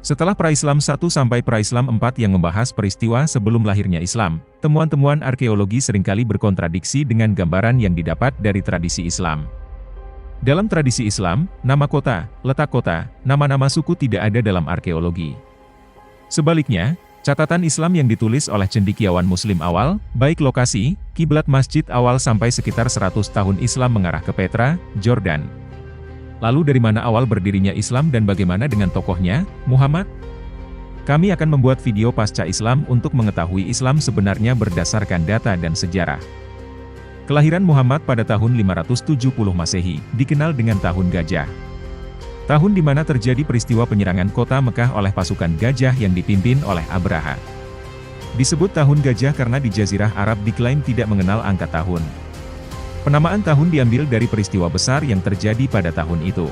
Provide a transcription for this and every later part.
Setelah Pra-Islam 1 sampai Pra-Islam 4 yang membahas peristiwa sebelum lahirnya Islam, temuan-temuan arkeologi seringkali berkontradiksi dengan gambaran yang didapat dari tradisi Islam. Dalam tradisi Islam, nama kota, letak kota, nama-nama suku tidak ada dalam arkeologi. Sebaliknya, catatan Islam yang ditulis oleh cendekiawan Muslim awal, baik lokasi, kiblat masjid awal sampai sekitar 100 tahun Islam mengarah ke Petra, Jordan. Lalu dari mana awal berdirinya Islam dan bagaimana dengan tokohnya, Muhammad? Kami akan membuat video pasca Islam untuk mengetahui Islam sebenarnya berdasarkan data dan sejarah. Kelahiran Muhammad pada tahun 570 Masehi, dikenal dengan Tahun Gajah. Tahun di mana terjadi peristiwa penyerangan kota Mekah oleh pasukan gajah yang dipimpin oleh Abraha. Disebut Tahun Gajah karena di Jazirah Arab diklaim tidak mengenal angka tahun. Penamaan tahun diambil dari peristiwa besar yang terjadi pada tahun itu.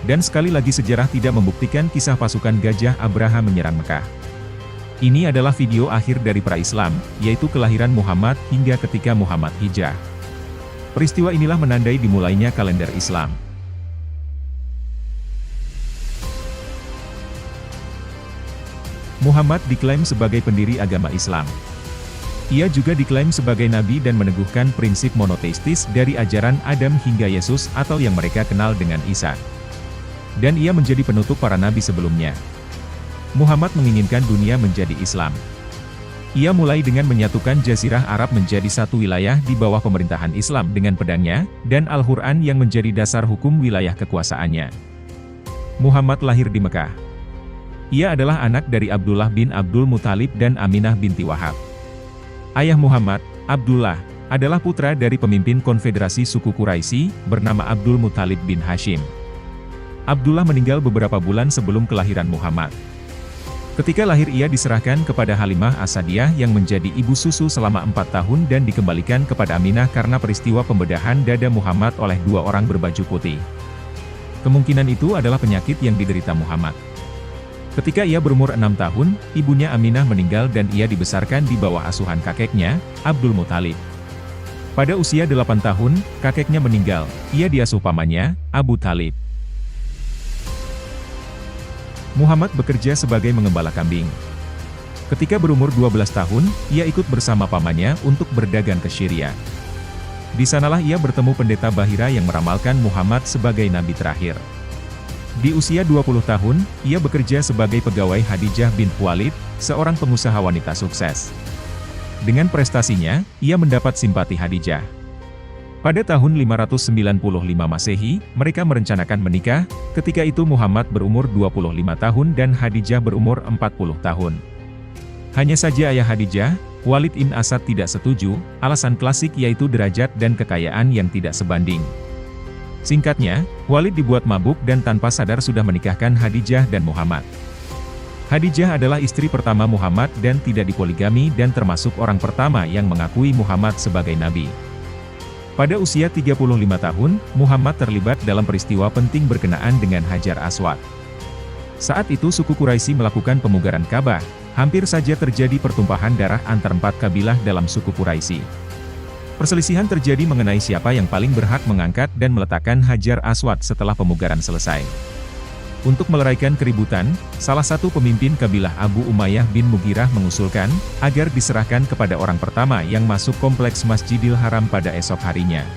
Dan sekali lagi sejarah tidak membuktikan kisah pasukan gajah Abraha menyerang Mekah. Ini adalah video akhir dari pra-Islam, yaitu kelahiran Muhammad hingga ketika Muhammad hijrah. Peristiwa inilah menandai dimulainya kalender Islam. Muhammad diklaim sebagai pendiri agama Islam. Ia juga diklaim sebagai nabi dan meneguhkan prinsip monoteistis dari ajaran Adam hingga Yesus atau yang mereka kenal dengan Isa. Dan ia menjadi penutup para nabi sebelumnya. Muhammad menginginkan dunia menjadi Islam. Ia mulai dengan menyatukan Jazirah Arab menjadi satu wilayah di bawah pemerintahan Islam dengan pedangnya, dan Al-Quran yang menjadi dasar hukum wilayah kekuasaannya. Muhammad lahir di Mekah. Ia adalah anak dari Abdullah bin Abdul Muthalib dan Aminah binti Wahab. Ayah Muhammad, Abdullah, adalah putra dari pemimpin konfederasi suku Quraisy, bernama Abdul Muthalib bin Hashim. Abdullah meninggal beberapa bulan sebelum kelahiran Muhammad. Ketika lahir ia diserahkan kepada Halimah As-Sadiyah yang menjadi ibu susu selama 4 tahun dan dikembalikan kepada Aminah karena peristiwa pembedahan dada Muhammad oleh 2 orang berbaju putih. Kemungkinan itu adalah penyakit yang diderita Muhammad. Ketika ia berumur 6 tahun, ibunya Aminah meninggal dan ia dibesarkan di bawah asuhan kakeknya, Abdul Muthalib. Pada usia 8 tahun, kakeknya meninggal, ia diasuh pamannya, Abu Thalib. Muhammad bekerja sebagai mengembala kambing. Ketika berumur 12 tahun, ia ikut bersama pamannya untuk berdagang ke Syria. Di sanalah ia bertemu pendeta Bahira yang meramalkan Muhammad sebagai nabi terakhir. Di usia 20 tahun, ia bekerja sebagai pegawai Khadijah bint Khuwailid, seorang pengusaha wanita sukses. Dengan prestasinya, ia mendapat simpati Khadijah. Pada tahun 595 Masehi, mereka merencanakan menikah, ketika itu Muhammad berumur 25 tahun dan Khadijah berumur 40 tahun. Hanya saja ayah Khadijah, Walid bin Asad tidak setuju, alasan klasik yaitu derajat dan kekayaan yang tidak sebanding. Singkatnya, Walid dibuat mabuk dan tanpa sadar sudah menikahkan Khadijah dan Muhammad. Khadijah adalah istri pertama Muhammad dan tidak dipoligami dan termasuk orang pertama yang mengakui Muhammad sebagai nabi. Pada usia 35 tahun, Muhammad terlibat dalam peristiwa penting berkenaan dengan Hajar Aswad. Saat itu suku Quraisy melakukan pemugaran Ka'bah, hampir saja terjadi pertumpahan darah antar 4 kabilah dalam suku Quraisy. Perselisihan terjadi mengenai siapa yang paling berhak mengangkat dan meletakkan Hajar Aswad setelah pemugaran selesai. Untuk meleraikan keributan, salah satu pemimpin kabilah Abu Umayyah bin Mughirah mengusulkan, agar diserahkan kepada orang pertama yang masuk kompleks Masjidil Haram pada esok harinya.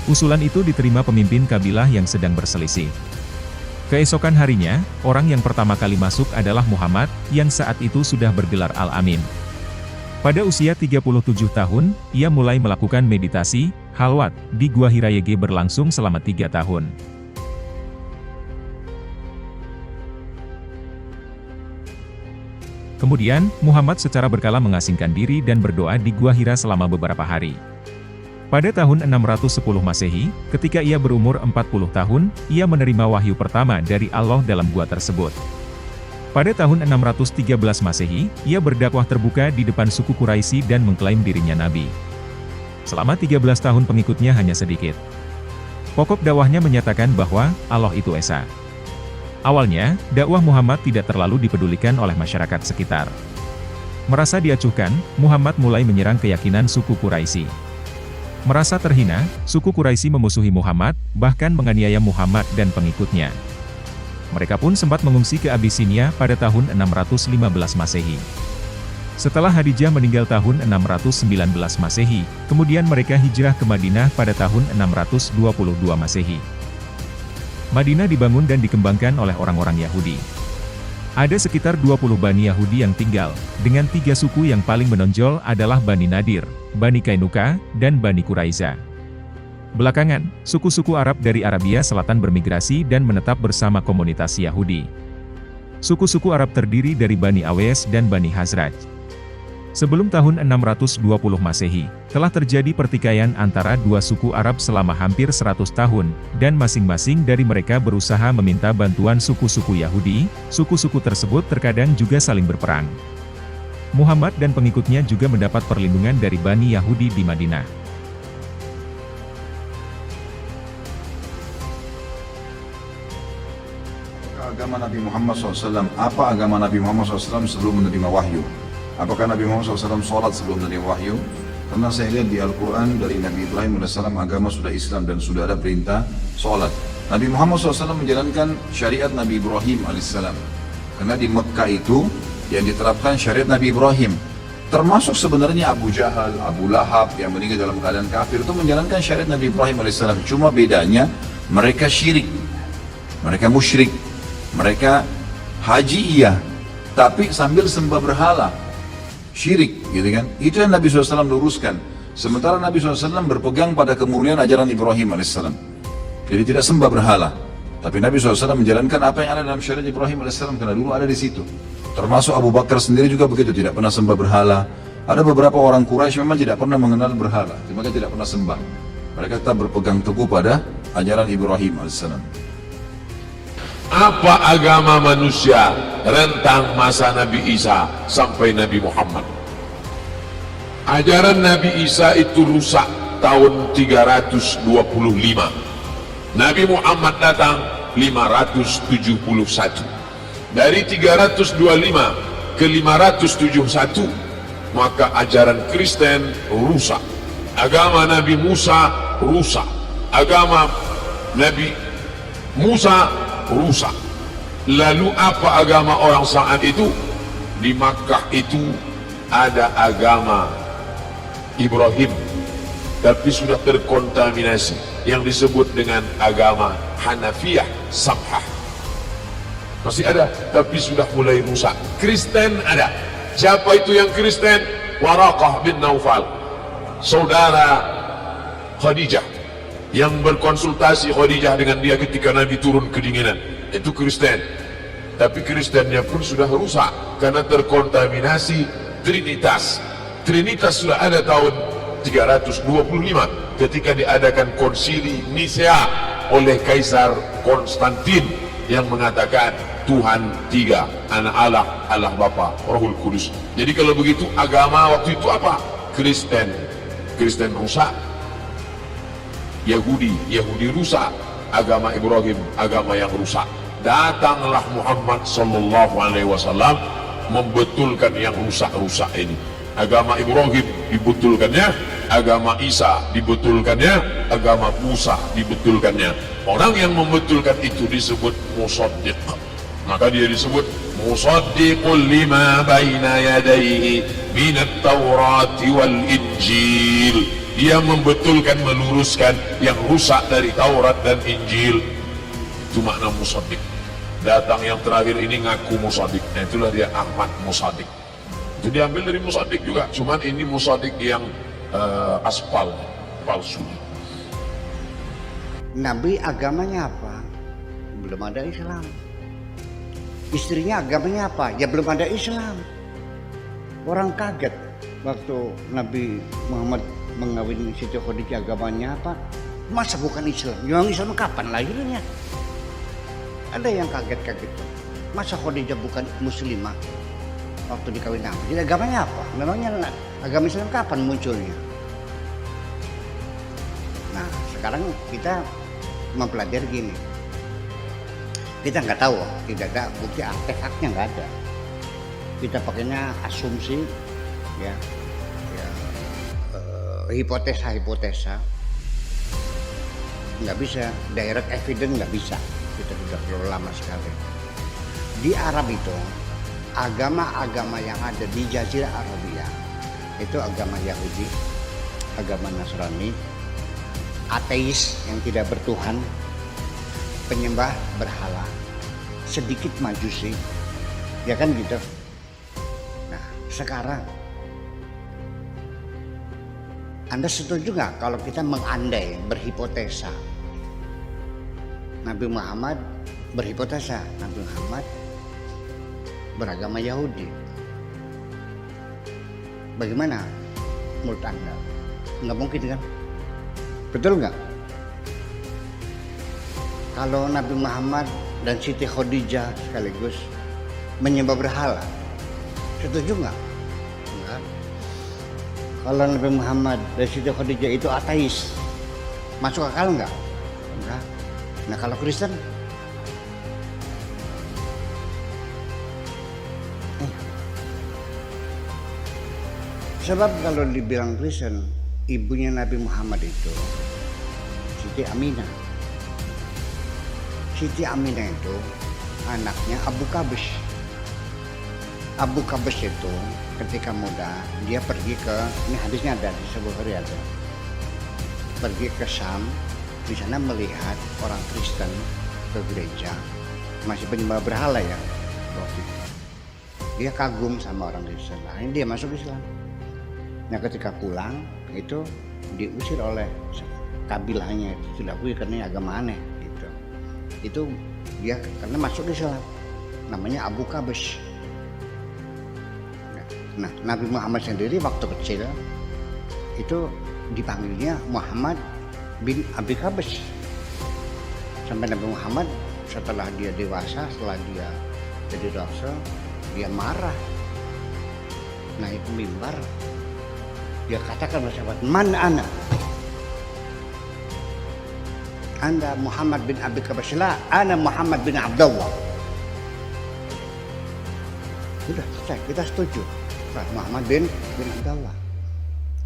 Usulan itu diterima pemimpin kabilah yang sedang berselisih. Keesokan harinya, orang yang pertama kali masuk adalah Muhammad, yang saat itu sudah bergelar Al-Amin. Pada usia 37 tahun, ia mulai melakukan meditasi, khalwat, di Gua Hira berlangsung selama 3 tahun. Kemudian, Muhammad secara berkala mengasingkan diri dan berdoa di Gua Hira selama beberapa hari. Pada tahun 610 Masehi, ketika ia berumur 40 tahun, ia menerima wahyu pertama dari Allah dalam gua tersebut. Pada tahun 613 Masehi, ia berdakwah terbuka di depan suku Quraisy dan mengklaim dirinya nabi. Selama 13 tahun pengikutnya hanya sedikit. Pokok dakwahnya menyatakan bahwa Allah itu esa. Awalnya, dakwah Muhammad tidak terlalu dipedulikan oleh masyarakat sekitar. Merasa diacuhkan, Muhammad mulai menyerang keyakinan suku Quraisy. Merasa terhina, suku Quraisy memusuhi Muhammad, bahkan menganiaya Muhammad dan pengikutnya. Mereka pun sempat mengungsi ke Abisinia pada tahun 615 Masehi. Setelah Khadijah meninggal tahun 619 Masehi, kemudian mereka hijrah ke Madinah pada tahun 622 Masehi. Madinah dibangun dan dikembangkan oleh orang-orang Yahudi. Ada sekitar 20 Bani Yahudi yang tinggal, dengan 3 suku yang paling menonjol adalah Bani Nadir, Bani Kainuka, dan Bani Quraiza. Belakangan, suku-suku Arab dari Arabia Selatan bermigrasi dan menetap bersama komunitas Yahudi. Suku-suku Arab terdiri dari Bani Awes dan Bani Hazraj. Sebelum tahun 620 Masehi, telah terjadi pertikaian antara dua suku Arab selama hampir 100 tahun, dan masing-masing dari mereka berusaha meminta bantuan suku-suku Yahudi. Suku-suku tersebut terkadang juga saling berperang. Muhammad dan pengikutnya juga mendapat perlindungan dari Bani Yahudi di Madinah. Agama Nabi Muhammad SAW, apa agama Nabi Muhammad SAW sebelum menerima wahyu? Apakah Nabi Muhammad SAW sholat sebelum menerima wahyu? Karena saya lihat di Al-Quran dari Nabi Ibrahim AS agama sudah Islam dan sudah ada perintah sholat. Nabi Muhammad SAW menjalankan syariat Nabi Ibrahim AS. Karena di Mekah itu yang diterapkan syariat Nabi Ibrahim. Termasuk sebenarnya Abu Jahal, Abu Lahab yang meninggal dalam keadaan kafir itu menjalankan syariat Nabi Ibrahim AS. Cuma bedanya mereka syirik, mereka musyrik. Mereka haji iya, tapi sambil sembah berhala, syirik gitu kan. Itu yang Nabi SAW luruskan. Sementara Nabi SAW berpegang pada kemurnian ajaran Ibrahim AS. Jadi tidak sembah berhala. Tapi Nabi SAW menjalankan apa yang ada dalam syariat Ibrahim AS karena dulu ada di situ. Termasuk Abu Bakar sendiri juga begitu, tidak pernah sembah berhala. Ada beberapa orang Quraisy memang tidak pernah mengenal berhala, maka tidak pernah sembah. Mereka tetap berpegang teguh pada ajaran Ibrahim AS. Apa agama manusia rentang masa Nabi Isa sampai Nabi Muhammad? Ajaran Nabi Isa itu rusak tahun 325. Nabi Muhammad datang 571. Dari 325 ke 571, maka ajaran Kristen rusak. Agama Nabi Musa rusak. Agama Nabi Musa rusak. Lalu apa agama orang saat itu? Di Makkah itu ada agama Ibrahim, tapi sudah terkontaminasi yang disebut dengan agama Hanafiyah Samhah. Masih ada, tapi sudah mulai rusak. Kristen ada. Siapa itu yang Kristen? Waraqah bin Naufal, saudara Khadijah, yang berkonsultasi Khadijah dengan dia ketika Nabi turun kedinginan. Itu Kristen. Tapi Kristennya pun sudah rusak karena terkontaminasi Trinitas. Trinitas sudah ada tahun 325 ketika diadakan konsili Nisea oleh Kaisar Konstantin yang mengatakan Tuhan tiga, anak Allah, Allah Bapa, Rohul Kudus. Jadi kalau begitu agama waktu itu apa? Kristen. Kristen rusak. Yahudi rusak. Agama Ibrahim, agama yang rusak. Datanglah Muhammad sallallahu alaihi wasallam membetulkan yang rusak-rusak ini. Agama Ibrahim dibetulkannya, agama Isa dibetulkannya, agama Musa dibetulkannya. Orang yang membetulkan itu disebut musaddiq. Maka dia disebut musaddiqul lima baina yadayhi minat Taurati wal Injil. Dia membetulkan, meluruskan yang rusak dari Taurat dan Injil. Itu makna musaddiq. Datang yang terakhir ini ngaku musaddiq. Nah, itulah dia Ahmad Musaddiq. Itu diambil dari musaddiq juga. Cuman ini musaddiq yang aspal, palsu. Nabi agamanya apa? Belum ada Islam. Istrinya agamanya apa? Ya belum ada Islam. Orang kaget waktu Nabi Muhammad mengawin Siti Khadijah, agamanya apa? Masa bukan Islam? Yang Islam kapan lahirnya? Ada yang kaget-kaget. Masa Khadijah bukan muslimah waktu dikawin Nabi? Jadi agamanya apa? Memangnya agama Islam kapan munculnya? Nah, sekarang kita mempelajari gini. Kita nggak tahu, tidak ada bukti artefaknya, nggak ada. Kita pakainya asumsi, ya, hipotesa, nggak bisa direct evidence, nggak bisa. kita sudah terlalu lama sekali. Di Arab itu agama-agama yang ada di Jazirah Arabia itu agama Yahudi, agama Nasrani, ateis yang tidak bertuhan, penyembah berhala, sedikit majusi, ya kan gitu. Nah sekarang Anda setuju nggak kalau kita mengandai, berhipotesa, Nabi Muhammad berhipotesa Nabi Muhammad beragama Yahudi? Bagaimana menurut Anda? Nggak mungkin kan? Betul nggak? Kalau Nabi Muhammad dan Siti Khadijah sekaligus menyembah berhala, setuju nggak? Enggak. Kalau Nabi Muhammad dan Siti Khadijah itu ateis, masuk akal nggak? Enggak. Nah kalau Kristen? Sebab kalau dibilang Kristen, ibunya Nabi Muhammad itu Siti Aminah. Siti Aminah itu anaknya Abu Qabish. Abu Qabish itu ketika muda dia pergi ke, ini hadisnya ada di sebuah riwayat, pergi ke Syam, di sana melihat orang Kristen ke gereja masih penyembah berhala ya waktu itu. Dia kagum sama orang Kristen, nah ini dia masuk Islam. Nah ketika pulang itu diusir oleh kabilahnya, itu tidak boleh karena agama aneh gitu. Itu dia karena masuk Islam, namanya Abu Qabish. Nah Nabi Muhammad sendiri waktu kecil itu dipanggilnya Muhammad bin Abi Qabish. Sampai Nabi Muhammad setelah dia dewasa, setelah dia jadi rasul, dia marah, naik mimbar. Dia katakan kepada sahabat, man ana? Anda Muhammad bin Abi Qabish, la ana Muhammad bin Abdullah. Sudah selesai, kita setuju. Muhammad bin Abdullah.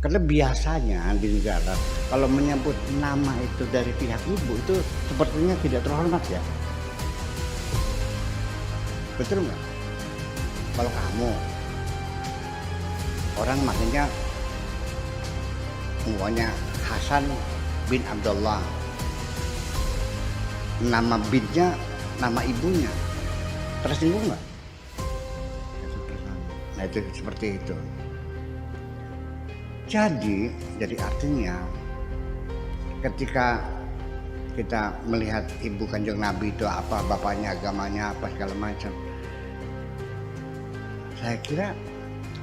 Karena biasanya di negara kalau menyebut nama itu dari pihak ibu itu sepertinya tidak terhormat ya. Betul nggak? Kalau kamu orang makanya namanya Hasan bin Abdullah, nama binnya nama ibunya, tersinggung nggak? Nah itu seperti itu. Jadi artinya ketika kita melihat ibu kanjeng Nabi itu apa, bapaknya agamanya apa segala macam, saya kira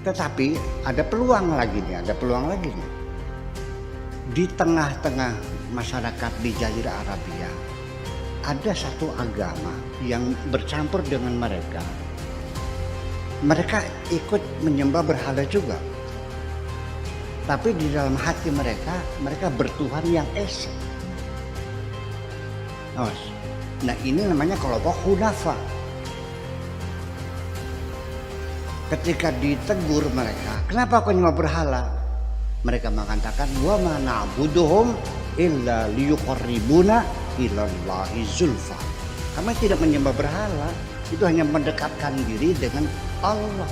tetapi ada peluang lagi nih, di tengah-tengah masyarakat di Jazirah Arabia ada satu agama yang bercampur dengan mereka. Mereka ikut menyembah berhala juga. Tapi di dalam hati mereka bertuhan yang esa. Nah ini namanya kelompok Hunafa. Ketika ditegur mereka, kenapa kau menyembah berhala? Mereka mengatakan, wa ma na'buduhum illa liyuqarribuna ilallahi zulfa. Kami tidak menyembah berhala, itu hanya mendekatkan diri dengan Allah.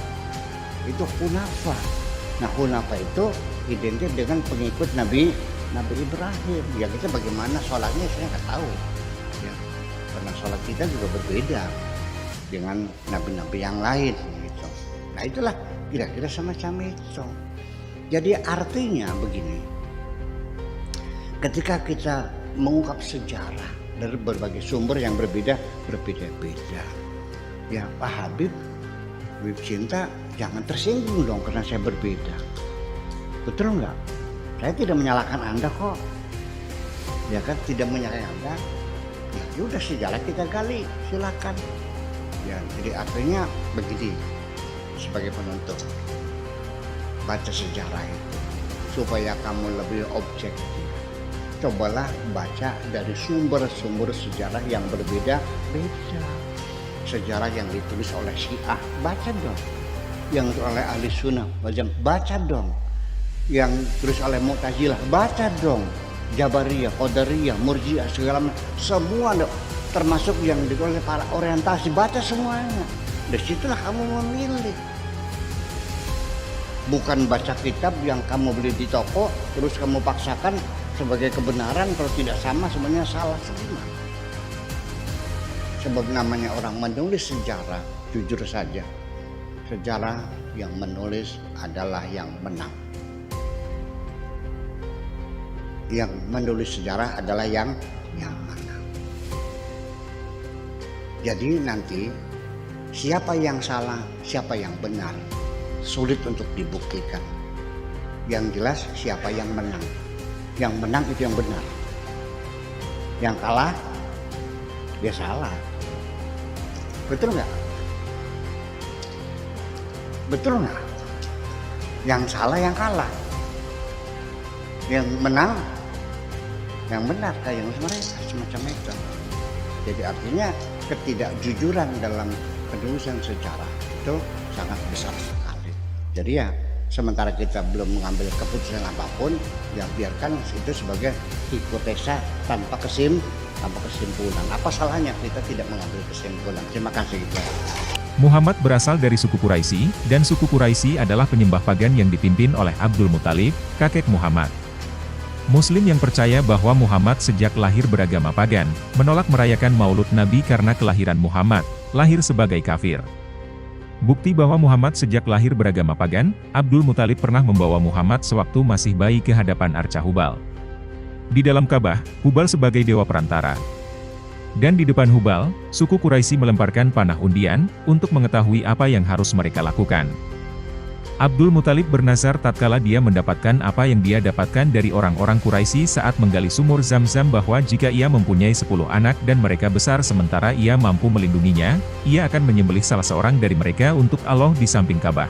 Itu Hunafa. Nah Hunafa itu identik dengan pengikut Nabi Ibrahim. Ya kita bagaimana sholatnya saya nggak tahu. Ya, karena sholat kita juga berbeda dengan nabi-nabi yang lain. Gitu. Nah itulah kira-kira semacam itu. Jadi artinya begini, ketika kita mengungkap sejarah dari berbagai sumber yang berbeda-beda, ya Pak Habib Cinta jangan tersinggung dong karena saya berbeda. Betul nggak? Saya tidak menyalahkan Anda kok, ya kan, tidak menyalahkan Anda. Ya udah sejarah kita gali, silakan. Ya jadi artinya begini, sebagai penuntut. Baca sejarah itu supaya kamu lebih objektif. Cobalah baca dari sumber-sumber sejarah yang berbeda-beda. Sejarah yang ditulis oleh Syiah, baca dong. Yang oleh ahli sunnah, baca dong. Yang ditulis oleh Mu'tazilah, baca dong. Jabariyah, Qadariyah, Murji'ah, segala macam. Semua termasuk yang oleh para orientasi, baca semuanya. Disitulah kamu memilih. Bukan baca kitab yang kamu beli di toko, terus kamu paksakan sebagai kebenaran, kalau tidak sama sebenarnya salah semua. Sebab namanya orang menulis sejarah, jujur saja, sejarah yang menulis adalah yang menang. Yang menulis sejarah adalah yang menang. Jadi nanti siapa yang salah, siapa yang benar, sulit untuk dibuktikan. Yang jelas siapa yang menang. Yang menang itu yang benar. Yang kalah, dia salah. Betul nggak? Betul nggak? Yang salah yang kalah. Yang menang, yang benar, kayak yang mereka semacam itu. Jadi artinya ketidakjujuran dalam penulisan sejarah itu sangat besar sekali. Jadi ya sementara kita belum mengambil keputusan apapun, ya biarkan itu sebagai hipotesa tanpa kesimpulan. Apa salahnya kita tidak mengambil kesimpulan? Terima kasih. Muhammad berasal dari suku Quraisy, dan suku Quraisy adalah penyembah pagan yang dipimpin oleh Abdul Muthalib, kakek Muhammad. Muslim yang percaya bahwa Muhammad sejak lahir beragama pagan, menolak merayakan Maulud Nabi karena kelahiran Muhammad, lahir sebagai kafir. Bukti bahwa Muhammad sejak lahir beragama pagan, Abdul Muthalib pernah membawa Muhammad sewaktu masih bayi ke hadapan arca Hubal. Di dalam Ka'bah, Hubal sebagai dewa perantara. Dan di depan Hubal, suku Quraisy melemparkan panah undian, untuk mengetahui apa yang harus mereka lakukan. Abdul Muthalib bernazar tatkala dia mendapatkan apa yang dia dapatkan dari orang-orang Quraisy saat menggali sumur Zam-Zam bahwa jika ia mempunyai 10 anak dan mereka besar sementara ia mampu melindunginya, ia akan menyembelih salah seorang dari mereka untuk Allah di samping Ka'bah.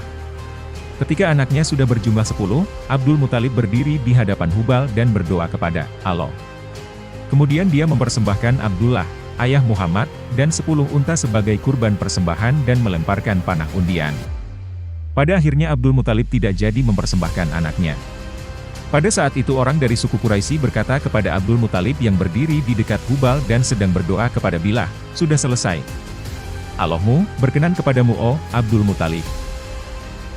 Ketika anaknya sudah berjumlah 10, Abdul Muthalib berdiri di hadapan Hubal dan berdoa kepada Allah. Kemudian dia mempersembahkan Abdullah, ayah Muhammad, dan 10 unta sebagai kurban persembahan dan melemparkan panah undian. Pada akhirnya Abdul Muthalib tidak jadi mempersembahkan anaknya. Pada saat itu orang dari suku Quraisy berkata kepada Abdul Muthalib yang berdiri di dekat Hubal dan sedang berdoa kepada Billah, "Sudah selesai. Allahmu berkenan kepadamu, oh Abdul Muthalib."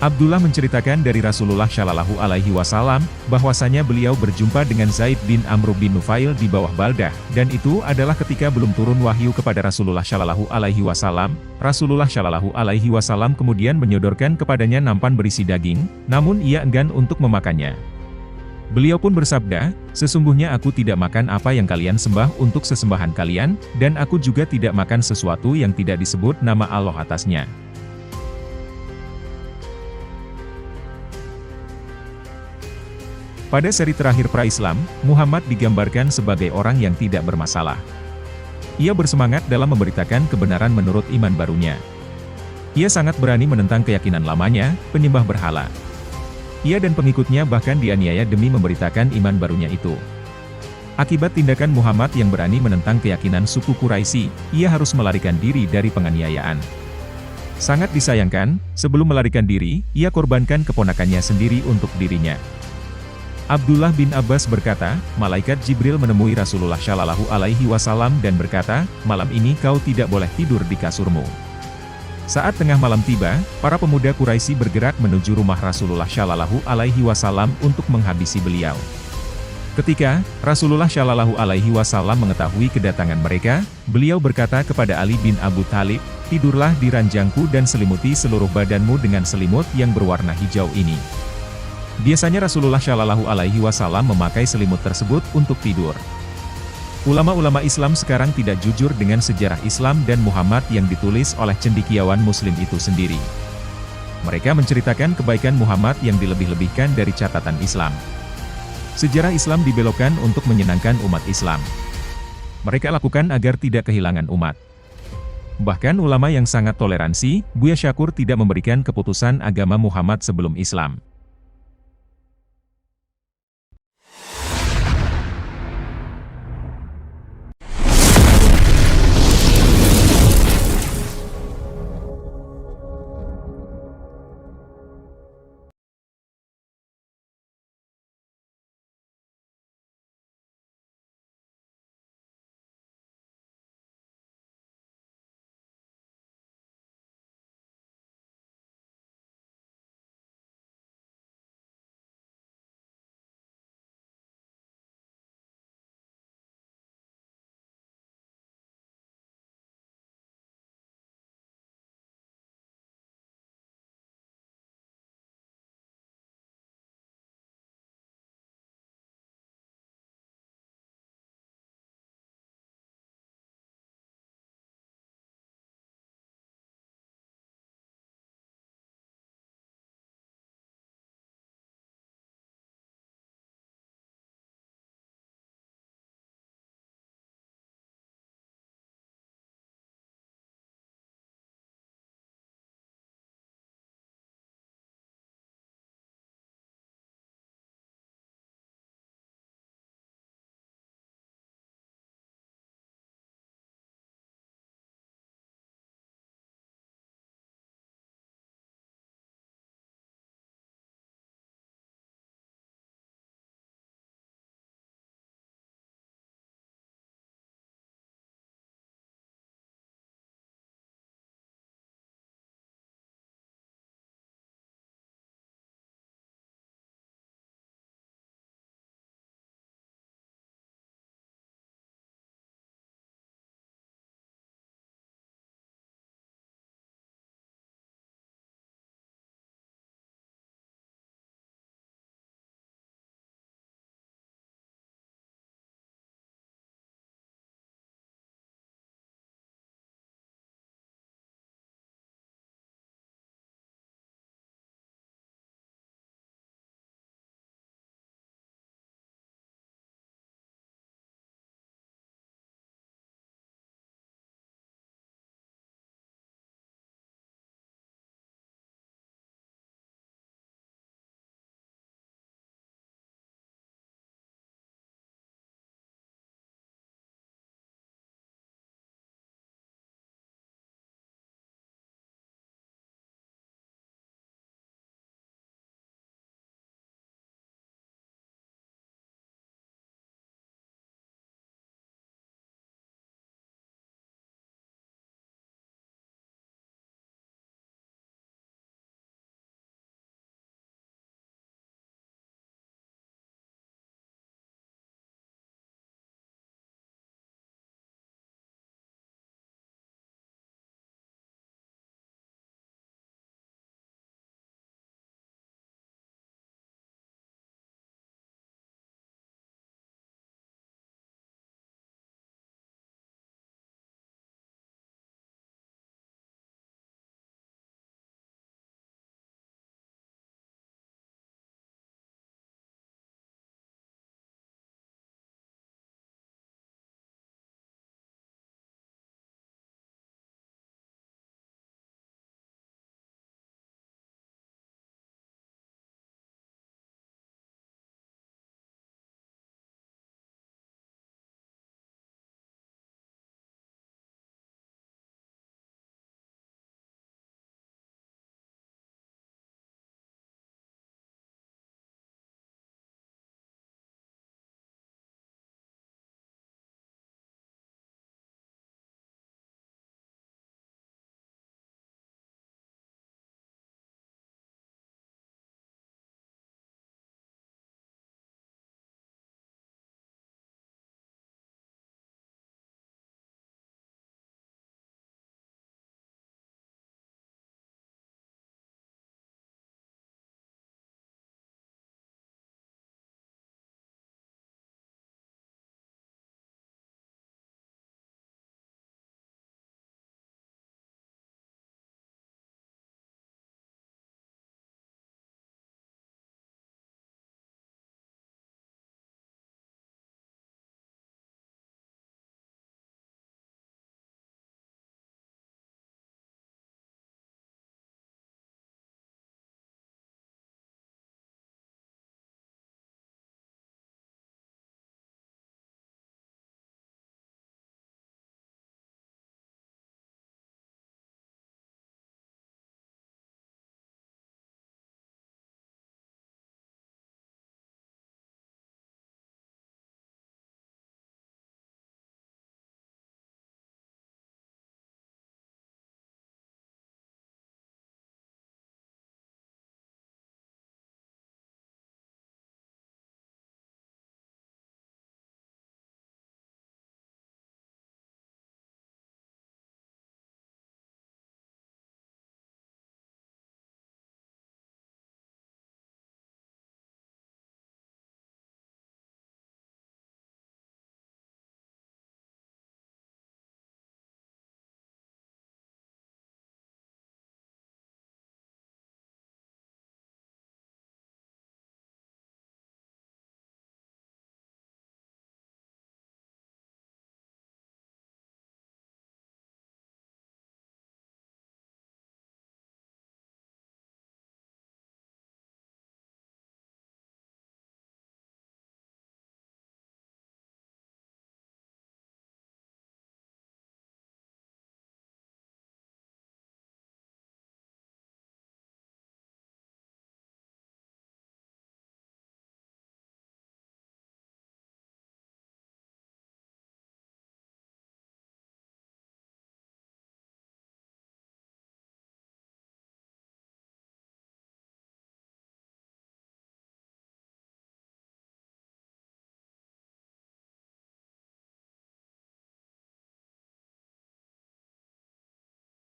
Abdullah menceritakan dari Rasulullah Shallallahu Alaihi Wasallam, bahwasanya beliau berjumpa dengan Zaid bin Amr bin Nufail di bawah Baldah, dan itu adalah ketika belum turun wahyu kepada Rasulullah Shallallahu Alaihi Wasallam. Rasulullah Shallallahu Alaihi Wasallam kemudian menyodorkan kepadanya nampan berisi daging, namun ia enggan untuk memakannya. Beliau pun bersabda, "Sesungguhnya aku tidak makan apa yang kalian sembah untuk sesembahan kalian, dan aku juga tidak makan sesuatu yang tidak disebut nama Allah atasnya." Pada seri terakhir pra-Islam, Muhammad digambarkan sebagai orang yang tidak bermasalah. Ia bersemangat dalam memberitakan kebenaran menurut iman barunya. Ia sangat berani menentang keyakinan lamanya, penyembah berhala. Ia dan pengikutnya bahkan dianiaya demi memberitakan iman barunya itu. Akibat tindakan Muhammad yang berani menentang keyakinan suku Quraisy, ia harus melarikan diri dari penganiayaan. Sangat disayangkan, sebelum melarikan diri, ia korbankan keponakannya sendiri untuk dirinya. Abdullah bin Abbas berkata, malaikat Jibril menemui Rasulullah Shallallahu Alaihi Wasallam dan berkata, "Malam ini kau tidak boleh tidur di kasurmu." Saat tengah malam tiba, para pemuda Quraisy bergerak menuju rumah Rasulullah Shallallahu Alaihi Wasallam untuk menghabisi beliau. Ketika Rasulullah Shallallahu Alaihi Wasallam mengetahui kedatangan mereka, beliau berkata kepada Ali bin Abu Thalib, "Tidurlah di ranjangku dan selimuti seluruh badanmu dengan selimut yang berwarna hijau ini." Biasanya Rasulullah Shallallahu Alaihi Wasallam memakai selimut tersebut untuk tidur. Ulama-ulama Islam sekarang tidak jujur dengan sejarah Islam dan Muhammad yang ditulis oleh cendekiawan Muslim itu sendiri. Mereka menceritakan kebaikan Muhammad yang dilebih-lebihkan dari catatan Islam. Sejarah Islam dibelokkan untuk menyenangkan umat Islam. Mereka lakukan agar tidak kehilangan umat. Bahkan ulama yang sangat toleransi, Buya Syakur tidak memberikan keputusan agama Muhammad sebelum Islam.